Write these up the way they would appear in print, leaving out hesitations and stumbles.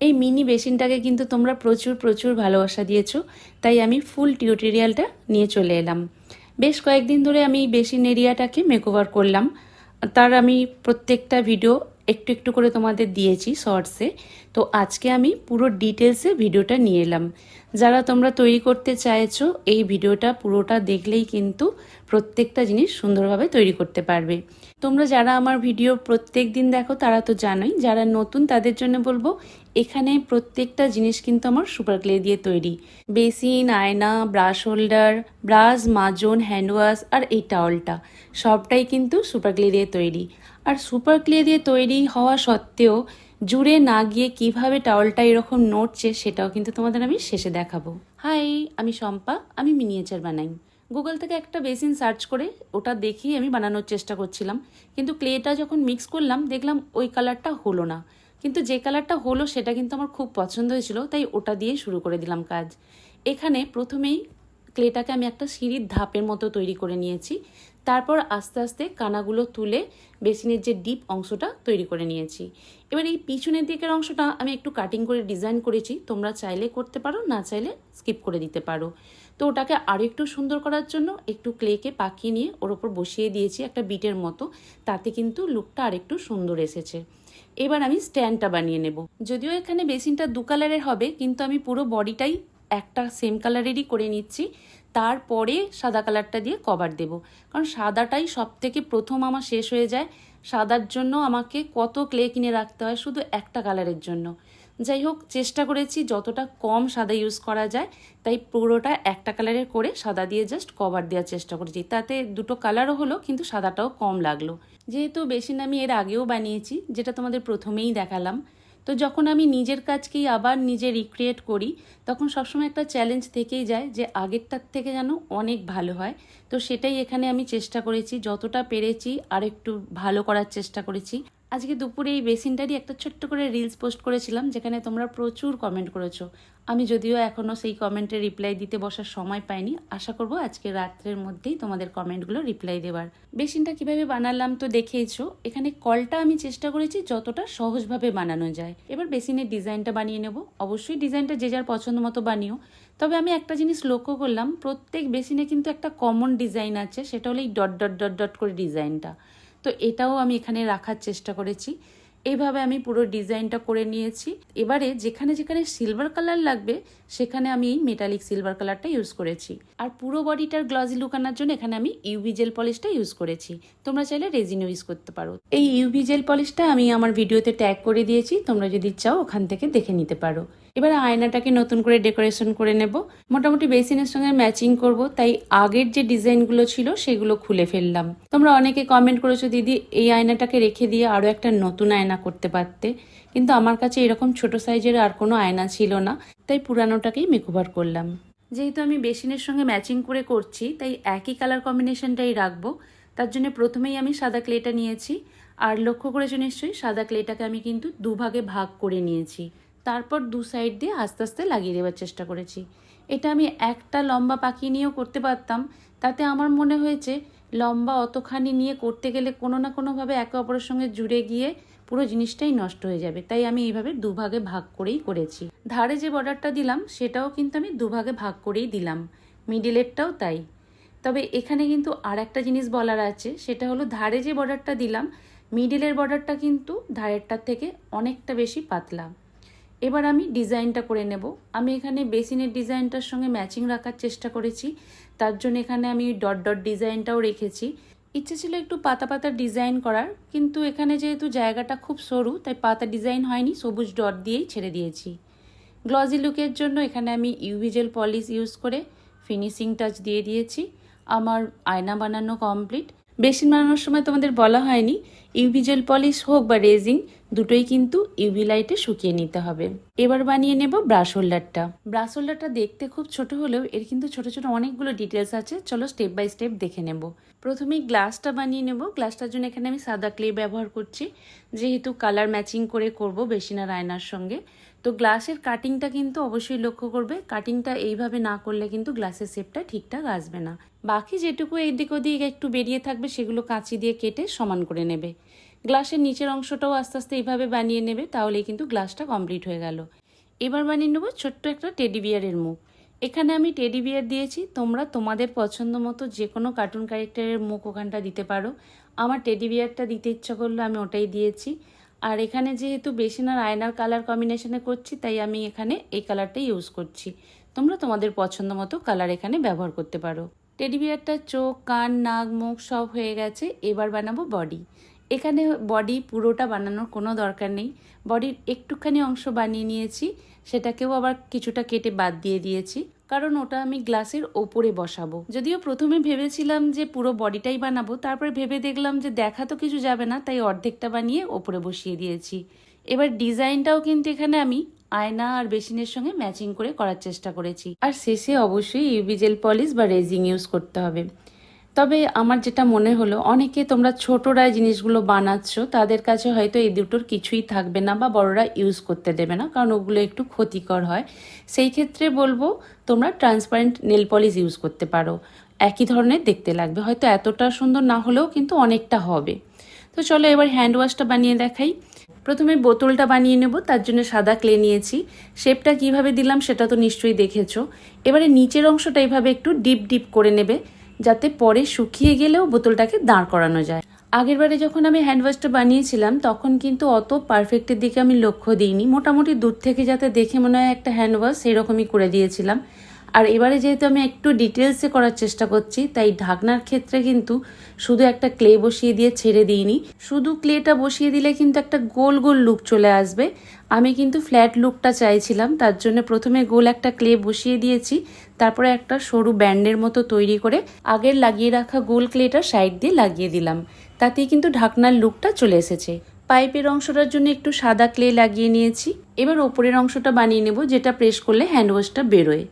এই মিনি বেসিনটাকে কিন্তু তোমরা প্রচুর প্রচুর ভালোবাসা দিয়েছো, তাই আমি ফুল টিউটোরিয়ালটা নিয়ে চলে এলাম। বেশ কয়েকদিন ধরে আমি বেসিন এরিয়াটাকে মেকওভার করলাম, তার আমি প্রত্যেকটা ভিডিও একটু একটু করে তোমাদের দিয়েছি শর্টসে। তো আজকে আমি পুরো ডিটেলসে ভিডিওটা নিয়ে এলাম। যারা তোমরা তৈরি করতে চাইছো এই ভিডিওটা পুরোটা দেখলেই কিন্তু প্রত্যেকটা জিনিস সুন্দরভাবে তৈরি করতে পারবে। তোমরা যারা আমার ভিডিও প্রত্যেক দিন দেখো তারা তো জানোই, যারা নতুন তাদের জন্য বলবো এখানে প্রত্যেকটা জিনিস কিন্তু আমার সুপার ক্লে দিয়ে তৈরি। বেসিন, আয়না, ব্রাশ হোল্ডার, ব্রাশ, মাজন, হ্যান্ড ওয়াশ আর এই টাওয়ালটা সবটাই কিন্তু সুপার ক্লে দিয়ে তৈরি। আর সুপার ক্লে দিয়ে তৈরি হওয়া সত্ত্বেও জুড়ে না গিয়ে কিভাবে টাওয়ালটা এরকম নড়ছে সেটাও কিন্তু তোমাদের আমি শেষে দেখাবো। হাই, আমি শম্পা, আমি মিনিয়েচার বানাই। গুগল থেকে একটা বেসিন সার্চ করে ওটা দেখেই আমি বানানোর চেষ্টা করছিলাম, কিন্তু ক্লেটা যখন মিক্স করলাম দেখলাম ওই কালারটা হলো না। কিন্তু যে কালারটা হলো সেটা কিন্তু আমার খুব পছন্দ হয়েছিল, তাই ওটা দিয়েই শুরু করে দিলাম কাজ। এখানে প্রথমেই ক্লেটাকে আমি একটা সিঁড়ির ধাপের মতো তৈরি করে নিয়েছি। তারপর আস্তে আস্তে কানাগুলো তুলে বেসিনের যে ডিপ অংশটা তৈরি করে নিয়েছি। এবার এই পিছনের দিকের অংশটা আমি একটু কাটিং করে ডিজাইন করেছি, তোমরা চাইলে করতে পারো, না চাইলে স্কিপ করে দিতে পারো। তো ওটাকে আরও একটু সুন্দর করার জন্য একটু ক্লেকে পাকিয়ে নিয়ে ওর ওপর বসিয়ে দিয়েছি একটা বিটের মতো, তাতে কিন্তু লুকটা আরেকটু সুন্দর এসেছে। এবার আমি স্ট্যান্ডটা বানিয়ে নেব। যদিও এখানে বেসিনটা দু কালারের হবে, কিন্তু আমি পুরো বডিটাই একটা সেম কালারেরই করে নিচ্ছি। তারপরে সাদা কালারটা দিয়ে কভার দেব, কারণ সাদাটাই সব থেকে প্রথম আমার শেষ হয়ে যায়। সাদার জন্য আমাকে কত ক্লে কিনে রাখতে হয় শুধু একটা কালারের জন্য। যাই হোক, চেষ্টা করেছি যতটা কম সাদা ইউজ করা যায়, তাই পুরোটা একটা কালারের করে সাদা দিয়ে জাস্ট কভার দেওয়ার চেষ্টা করেছি। তাতে দুটো কালারও হলো, কিন্তু সাদাটাও কম লাগলো। যেহেতু বেসিন আমি এর আগেও বানিয়েছি, যেটা তোমাদের প্রথমেই দেখালাম, তো যখন আমি নিজের কাজকেই আবার নিজে রিক্রিয়েট করি তখন সবসময় একটা চ্যালেঞ্জ থেকেই যায় যে আগেরটার থেকে যেন অনেক ভালো হয়। তো সেটাই এখানে আমি চেষ্টা করেছি, যতটা পেরেছি আর একটু ভালো করার চেষ্টা করেছি। আজকে দুপুরে এই বেসিনটারই একটা ছোট্ট করে রিলস পোস্ট করেছিলাম, যেখানে তোমরা প্রচুর কমেন্ট করেছো। আমি যদিও এখনও সেই কমেন্টের রিপ্লাই দিতে বসার সময় পাইনি, আশা করব আজকে রাত্রের মধ্যেই তোমাদের কমেন্টগুলো রিপ্লাই দেওয়ার। বেসিনটা কিভাবে বানালাম তো দেখেইছো। এখানে কলটা আমি চেষ্টা করেছি যতটা সহজভাবে বানানো যায়। এবার বেসিনের ডিজাইনটা বানিয়ে নেব। অবশ্যই ডিজাইনটা যে যার পছন্দ মতো বানিও, তবে আমি একটা জিনিস লক্ষ্য করলাম, প্রত্যেক বেসিনে কিন্তু একটা কমন ডিজাইন আছে, সেটা হলো এই ডট ডট ডট ডট করে ডিজাইনটা। তো এটাও আমি এখানে রাখার চেষ্টা করেছি। এইভাবে আমি পুরো ডিজাইনটা করে নিয়েছি। এবারে যেখানে যেখানে সিলভার কালার লাগবে সেখানে আমি এই মেটালিক সিলভার কালারটা ইউজ করেছি। আর পুরো বডিটার গ্লজি লুক আনার জন্য এখানে আমি ইউভি জেল পলিশটা ইউজ করেছি। তোমরা চাইলে রেজিন ইউজ করতে পারো। এই ইউভি জেল পলিশটা আমি আমার ভিডিওতে ট্যাগ করে দিয়েছি, তোমরা যদি চাও ওখান থেকে দেখে নিতে পারো। এবার আয়নাটাকে নতুন করে ডেকোরেশন করে নেব। মোটামুটি বেসিনের সঙ্গে ম্যাচিং করব, তাই আগের যে ডিজাইনগুলো ছিল সেগুলো খুলে ফেললাম। তোমরা অনেকে কমেন্ট করেছো, দিদি এই আয়নাটাকে রেখে দিয়ে আরও একটা নতুন আয়না করতে পারতে, কিন্তু আমার কাছে এরকম ছোট সাইজের আর কোনো আয়না ছিল না, তাই পুরানোটাকেই মেকওভার করলাম। যেহেতু আমি বেসিনের সঙ্গে ম্যাচিং করে করছি, তাই একই কালার কম্বিনেশনটাই রাখবো। তার জন্য প্রথমেই আমি সাদা ক্লেটা নিয়েছি। আর লক্ষ্য করেছো নিশ্চয়ই, সাদা ক্লেটাকে আমি কিন্তু দুভাগে ভাগ করে নিয়েছি। তারপর দু সাইড দিয়ে আস্তে আস্তে লাগিয়ে দেওয়ার চেষ্টা করেছি। এটা আমি একটা লম্বা পাকিয়ে নিয়েও করতে পারতাম, তাতে আমার মনে হয়েছে লম্বা অতখানি নিয়ে করতে গেলে কোনো না কোনোভাবে একে অপরের সঙ্গে জুড়ে গিয়ে পুরো জিনিসটাই নষ্ট হয়ে যাবে, তাই আমি এইভাবে দুভাগে ভাগ করেই করেছি। ধারে যে বর্ডারটা দিলাম সেটাও কিন্তু আমি দুভাগে ভাগ করেই দিলাম, মিডিলেরটাও তাই। তবে এখানে কিন্তু আর একটা জিনিস বলার আছে, সেটা হলো ধারে যে বর্ডারটা দিলাম মিডিলের বর্ডারটা কিন্তু ধারেরটার থেকে অনেকটা বেশি পাতলা। এবার আমি ডিজাইনটা করে নেব। আমি এখানে বেসিনের ডিজাইনটার সঙ্গে ম্যাচিং রাখার চেষ্টা করেছি, তার জন্য এখানে আমি ডট ডট ডিজাইনটাও রেখেছি। ইচ্ছে ছিল একটু পাতা পাতা ডিজাইন করার, কিন্তু এখানে যেহেতু জায়গাটা খুব সরু তাই পাতা ডিজাইন হয়নি, সবুজ ডট দিয়েই ছেড়ে দিয়েছি। গ্লজি লুকের জন্য এখানে আমি ইউভি জেল পলিশ ইউজ করে ফিনিশিং টাচ দিয়ে দিয়েছি। আমার আয়না বানানো কমপ্লিট। বেসিন বানানোর সময় তোমাদের বলা হয়নি, ইউভি জেল পলিশ হোক বা রেজিং দুটোই কিন্তু ইউভি লাইটে শুকিয়ে নিতে হবে। এবার বানিয়ে নেব ব্রাশ হোল্ডারটা। ব্রাশ হোল্ডারটা দেখতে খুব ছোট হলেও এর কিন্তু ছোট ছোট অনেকগুলো ডিটেলস আছে, চলো স্টেপ বাই স্টেপ দেখে নেব। প্রথমেই গ্লাসটা বানিয়ে নেব। গ্লাসটার জন্য এখানে আমি সাদা ক্লে ব্যবহার করছি, যেহেতু কালার ম্যাচিং করে করব বেসিন আর আয়নার সঙ্গে। তো গ্লাসের কাটিংটা কিন্তু অবশ্যই লক্ষ্য করবে, কাটিংটা এইভাবে না করলে কিন্তু গ্লাসের শেপটা ঠিকঠাক আসবে না। বাকি যেটুকু এদিক ওদিক একটু বেরিয়ে থাকবে সেগুলো কাঁচি দিয়ে কেটে সমান করে নেবে। গ্লাসের নিচের অংশটাও আস্তে আস্তে এইভাবে বানিয়ে নেবে, তাহলেই কিন্তু গ্লাসটা কমপ্লিট হয়ে গেল। এবার বানিয়ে নেবো ছোট্ট একটা টেডি বিয়ারের মুখ। এখানে আমি টেডি বিয়ার দিয়েছি, তোমরা তোমাদের পছন্দ মতো যে কোনো কার্টুন ক্যারেক্টারের মুখ ওখানটা দিতে পারো। আমার টেডি বিয়ারটা দিতে ইচ্ছা করলো, আমি ওটাই দিয়েছি। আর এখানে যেহেতু বেসিন আর আয়নার কালার কম্বিনেশনে করছি, তাই আমি এখানে এই কালারটাই ইউজ করছি। তোমরা তোমাদের পছন্দ মতো কালার এখানে ব্যবহার করতে পারো। টেডি বিয়ারটার চোখ, কান, নাক, মুখ সব হয়ে গেছে। এবার বানাবো বডি। এখানে বডি পুরোটা বানানোর কোনো দরকার নেই, বডির একটুখানি অংশ বানিয়ে নিয়েছি, সেটাকেও আবার কিছুটা কেটে বাদ দিয়ে দিয়েছি, কারণ ওটা আমি গ্লাসের ওপরে বসাবো। যদিও প্রথমে ভেবেছিলাম যে পুরো বডিটাই বানাবো, তারপরে ভেবে দেখলাম যে দেখা তো কিছু যাবে না, তাই অর্ধেকটা বানিয়ে ওপরে বসিয়ে দিয়েছি। এবার ডিজাইনটাও কিন্তু এখানে আমি আয়না আর বেসিনের সঙ্গে ম্যাচিং করে করার চেষ্টা করেছি। আর শেষে অবশ্যই ইউভি জেল পলিশ বা রেজিং ইউজ করতে হবে। তবে আমার যেটা মনে হলো, অনেকে তোমরা ছোটরা জিনিসগুলো বানাচ্ছ, তাদের কাছে হয়তো এই দুটোর কিছুই থাকবে না বা বড়রা ইউজ করতে দেবে না, কারণ ওগুলো একটু ক্ষতিকর হয়। সেই ক্ষেত্রে বলবো তোমরা ট্রান্সপারেন্ট নেল পলিশ ইউজ করতে পারো, একই ধরনের দেখতে লাগবে, হয়তো এতটা সুন্দর না হলেও কিন্তু অনেকটা হবে। তো চলো এবার হ্যান্ড ওয়াশটা বানিয়ে দেখাই। প্রথমে বোতলটা বানিয়ে নেব, তার জন্য সাদা ক্লে নিয়েছি। শেপটা কিভাবে দিলাম সেটা তো নিশ্চয়ই দেখেছো। এবারে নিচের অংশটা এইভাবে একটু ডিপ ডিপ করে নেবে, যাতে পরে শুকিয়ে গেলেও বোতলটাকে দাঁড় করানো যায়। আগের বারে যখন আমি হ্যান্ড ওয়াশটা বানিয়েছিলাম, তখন কিন্তু অত পারফেক্টের দিকে আমি লক্ষ্য দিইনি, মোটামুটি দূর থেকে যাতে দেখে মনে হয় একটা হ্যান্ড ওয়াশ, সেরকমই করে দিয়েছিলাম। আর এবারে যেহেতু আমি একটু ডিটেলসে করার চেষ্টা করছি, তাই ঢাকনার ক্ষেত্রে কিন্তু শুধু একটা ক্লে বসিয়ে দিয়ে ছেড়ে দিইনি। শুধু ক্লেটা বসিয়ে দিলে কিন্তু একটা গোল গোল লুক চলে আসবে, আমি কিন্তু ফ্ল্যাট লুকটা চাইছিলাম, তার জন্য প্রথমে গোল একটা ক্লে বসিয়ে দিয়েছি, তারপরে একটা সরু ব্যান্ডের মতো তৈরি করে আগের লাগিয়ে রাখা গোল ক্লেটা সাইড দিয়ে লাগিয়ে দিলাম, তাতেই কিন্তু ঢাকনার লুকটা চলে এসেছে। পাইপের অংশটার জন্য একটু সাদা ক্লে লাগিয়ে নিয়েছি। এবার ওপরের অংশটা বানিয়ে নেব, যেটা প্রেস করলে হ্যান্ড ওয়াশটা বেরোয়।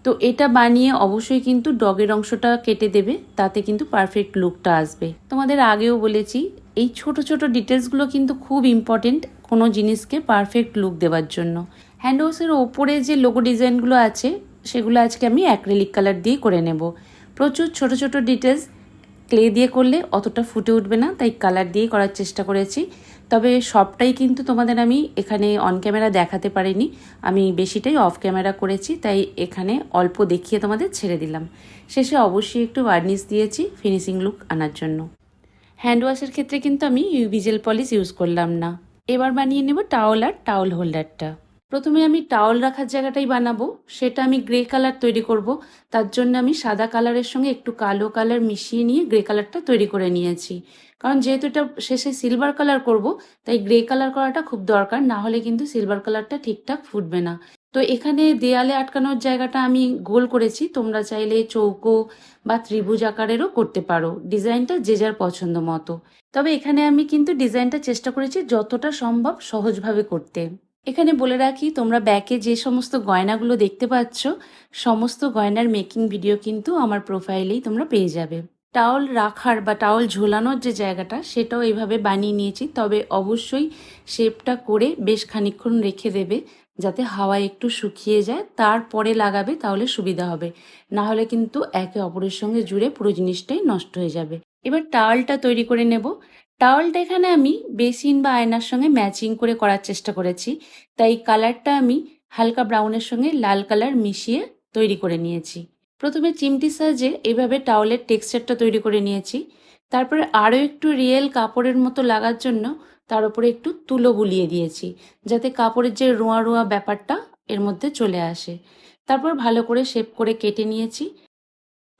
তো এটা বানিয়ে অবশ্যই কিন্তু ডগের অংশটা কেটে দেবে, তাতে কিন্তু পারফেক্ট লুকটা আসবে। তোমাদের আগেও বলেছি, এই ছোট ছোট ডিটেলসগুলো কিন্তু খুব ইম্পর্টেন্ট কোনো জিনিসকে পারফেক্ট লুক দেওয়ার জন্য। হ্যান্ড ওয়াশের ওপরে যে লোগো ডিজাইনগুলো আছে, সেগুলো আজকে আমি অ্যাক্রিলিক কালার দিয়ে করে নেব। প্রচুর ছোট ছোট ডিটেলস, ক্লে দিয়ে করলে অতটা ফুটে উঠবে না, তাই কালার দিয়ে করার চেষ্টা করেছি। তবে সবটাই কিন্তু তোমাদের আমি এখানে অন ক্যামেরা দেখাতে পারিনি, আমি বেশিটাই অফ ক্যামেরা করেছি, তাই এখানে অল্প দেখিয়ে তোমাদের ছেড়ে দিলাম। শেষে অবশ্যই একটু ভার্নিশ দিয়েছি ফিনিশিং লুক আনার জন্য। হ্যান্ড ওয়াশের ক্ষেত্রে কিন্তু আমি ইউভি জেল পলিশ ইউজ করলাম না। এবার বানিয়ে নেব টাওয়াল আর টাওয়াল হোল্ডারটা। প্রথমে আমি টাওয়াল রাখার জায়গাটাই বানাবো, সেটা আমি গ্রে কালার তৈরি করব। তার জন্য আমি সাদা কালারের সঙ্গে একটু কালো কালার মিশিয়ে নিয়ে গ্রে কালারটা তৈরি করে নিয়েছি, কারণ যেহেতু এটা শেষে সিলভার কালার করব, তাই গ্রে কালার করাটা খুব দরকার, না হলে কিন্তু সিলভার কালারটা ঠিকঠাক ফুটবে না। তো এখানে দেয়ালে আটকানোর জায়গাটা আমি গোল করেছি, তোমরা চাইলে চৌকো বা ত্রিভুজ আকারেরও করতে পারো, ডিজাইনটা যে যার পছন্দ মতো। তবে এখানে আমি কিন্তু ডিজাইনটা চেষ্টা করেছি যতটা সম্ভব সহজভাবে করতে। এখানে বলে রাখি, তোমরা ব্যাকে যে সমস্ত গয়নাগুলো দেখতে পাচ্ছ, সমস্ত গয়নার মেকিং ভিডিও কিন্তু আমার প্রোফাইলেই তোমরা পেয়ে যাবে। টাওয়াল রাখার বা টাওয়াল ঝোলানোর যে জায়গাটা, সেটাও এইভাবে বানিয়ে নিয়েছি, তবে অবশ্যই শেপটা করে বেশ খানিকক্ষণ রেখে দেবে, যাতে হাওয়ায় একটু শুকিয়ে যায়, তারপরে লাগাবে, তাহলে সুবিধা হবে। না হলে কিন্তু একে অপরের সঙ্গে জুড়ে পুরো জিনিসটাই নষ্ট হয়ে যাবে। এবার টাওয়ালটা তৈরি করে নেব। টাওয়ালটা এখানে আমি বেসিন বা আয়নার সঙ্গে ম্যাচিং করে করার চেষ্টা করেছি, তাই কালারটা আমি হালকা ব্রাউনের সঙ্গে লাল কালার মিশিয়ে তৈরি করে নিয়েছি। প্রথমে চিমটির সাহায্যে এভাবে টাওয়ালের টেক্সচারটা তৈরি করে নিয়েছি, তারপরে আরও একটু রিয়েল কাপড়ের মতো লাগার জন্য তার উপরে একটু তুলো বুলিয়ে দিয়েছি, যাতে কাপড়ের যে রোঁয়া রোঁয়া ব্যাপারটা এর মধ্যে চলে আসে। তারপর ভালো করে শেপ করে কেটে নিয়েছি।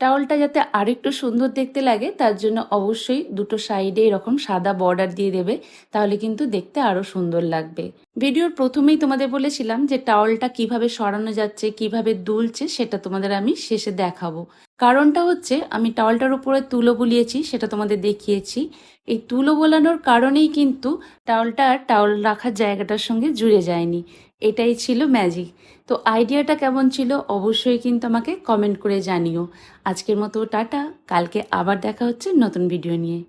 টাওয়ালটা যাতে আরেকটু সুন্দর দেখতে লাগে, তার জন্য অবশ্যই দুটো সাইডে এরকম সাদা বর্ডার দিয়ে দেবে, তাহলে কিন্তু দেখতে আরো সুন্দর লাগবে। ভিডিওর প্রথমেই তোমাদের বলেছিলাম যে টাওয়ালটা কিভাবে সরানো যাচ্ছে, কিভাবে দুলছে, সেটা তোমাদের আমি শেষে দেখাবো। কারণটা হচ্ছে, আমি টাওয়ালটার উপরে তুলো বুলিয়েছি, সেটা তোমাদের দেখিয়েছি। এই তুলো বোলানোর কারণেই কিন্তু টাওয়ালটা আর টাওয়াল রাখার জায়গাটার সঙ্গে জুড়ে যায়নি, এটাই ছিল ম্যাজিক। তো আইডিয়াটা কেমন ছিল অবশ্যই কিন্তু আমাকে কমেন্ট করে জানিও। আজকের মতো টাটা, কালকে আবার দেখা হচ্ছে নতুন ভিডিও নিয়ে।